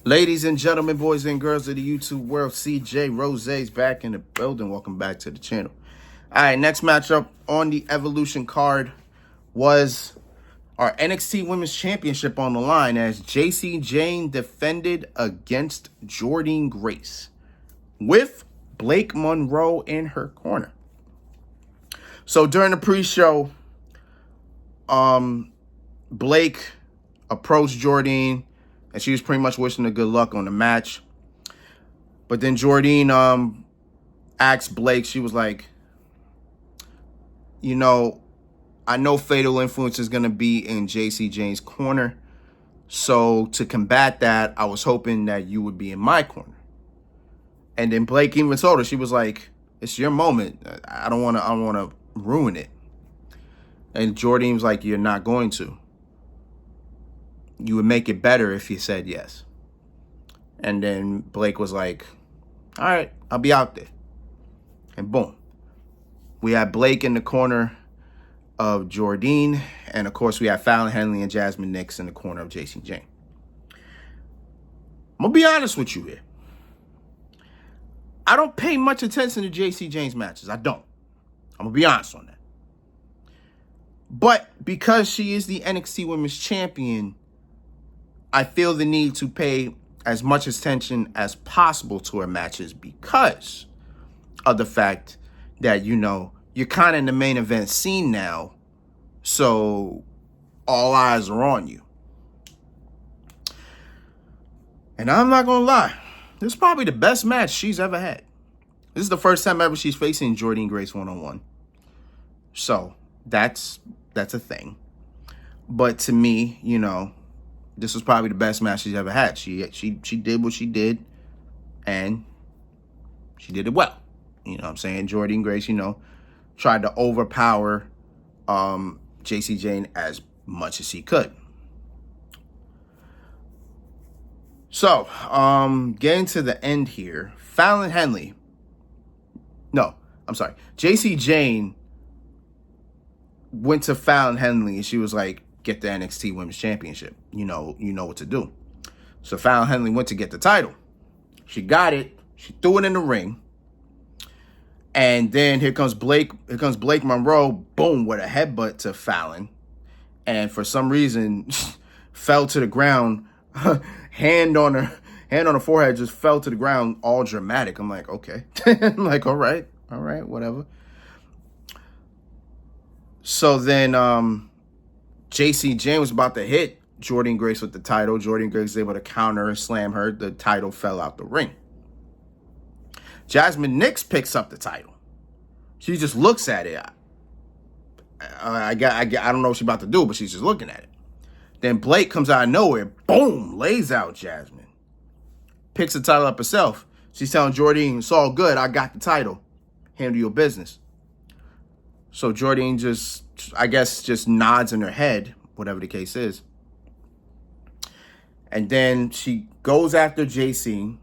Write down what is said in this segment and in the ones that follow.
Ladies and gentlemen, boys and girls of the YouTube world, CJ Rose's back in the building. Welcome back to the channel. All right, next matchup on the Evolution card was our NXT Women's Championship on the line as Jacy Jayne defended against Jordynne Grace with Blake Monroe in her corner. So during the pre-show, Blake approached Jordynne, and she was pretty much wishing her good luck on the match. But then Jordynne asked Blake, she was like, you know, I know Fatal Influence is going to be in Jacy Jayne's corner. So to combat that, I was hoping that you would be in my corner. And then Blake even told her, she was like, it's your moment. I don't want to ruin it. And Jordynne was like, you're not going to. You would make it better if you said yes. And then Blake was like, all right, I'll be out there. And boom. We had Blake in the corner of Jordynne. And of course, we had Fallon Henley and Jasmine Nix in the corner of Jacy Jayne. I'm going to be honest with you here. I don't pay much attention to Jacy Jayne's matches. I don't. I'm going to be honest on that. But because she is the NXT Women's Champion, I feel the need to pay as much attention as possible to her matches because of the fact that, you know, you're kind of in the main event scene now. So all eyes are on you. And I'm not going to lie. This is probably the best match she's ever had. This is the first time ever she's facing Jordynne Grace one-on-one. So that's a thing. But to me, you know, this was probably the best match she's ever had. She did what she did, and she did it well. You know what I'm saying? Jordynne Grace, you know, tried to overpower Jacy Jayne as much as he could. So, getting to the end here, Fallon Henley. No, I'm sorry. Jacy Jayne went to Fallon Henley, and she was like, get the NXT Women's Championship. You know what to do. So Fallon Henley went to get the title. She got it. She threw it in the ring. And then here comes Blake Monroe, boom, with a headbutt to Fallon. And for some reason, fell to the ground. hand on her forehead, just fell to the ground, all dramatic. I'm like, okay. I'm like, all right, whatever. So then Jacy Jayne was about to hit Jordynne Grace with the title. Jordynne Grace was able to counter and slam her. The title fell out the ring. Jasmine Nix picks up the title. She just looks at it. I don't know what she's about to do, but she's just looking at it. Then Blake comes out of nowhere, boom, lays out Jasmine. Picks the title up herself. She's telling Jordynne, it's all good. I got the title. Handle your business. So Jordynne just nods in her head, whatever the case is. And then she goes after Jacy.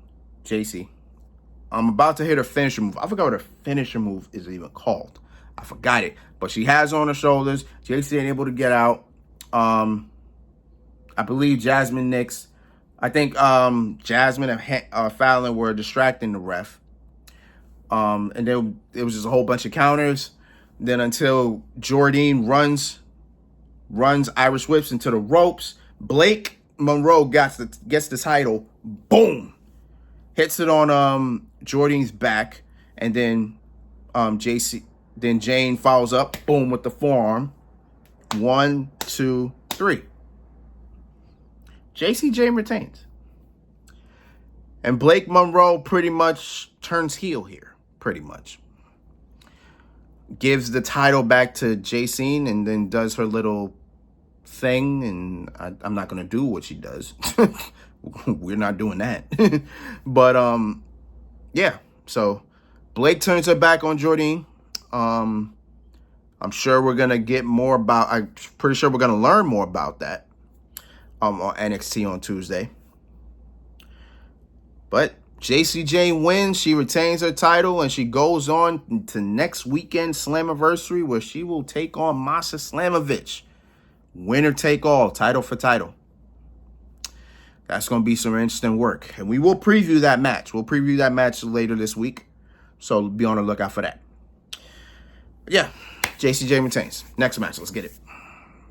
I'm about to hit her finisher move. I forgot what her finisher move is even called. I forgot it. But she has her on her shoulders. Jacy ain't able to get out. I believe Jasmine Nix. I think Jasmine and Fallon were distracting the ref. And then it was just a whole bunch of counters. Then until Jordynne runs Irish whips into the ropes, Blake Monroe gets the title. Boom, hits it on Jordynne's back, and then Jayne follows up. Boom with the forearm. 1, 2, 3. Jacy Jayne retains, and Blake Monroe pretty much turns heel here. Pretty much. Gives the title back to Jacy and then does her little thing. And I'm not going to do what she does. We're not doing that. But, yeah. So, Blake turns her back on Jordynne. I'm sure we're going to get more about... I'm pretty sure we're going to learn more about that on NXT on Tuesday. But Jacy Jayne wins. She retains her title, and she goes on to next weekend Slammiversary, where she will take on Masha Slamovich. Winner take all, title for title. That's going to be some interesting work. And we will preview that match. We'll preview that match later this week. So be on the lookout for that. But yeah, Jacy Jayne retains. Next match. Let's get it.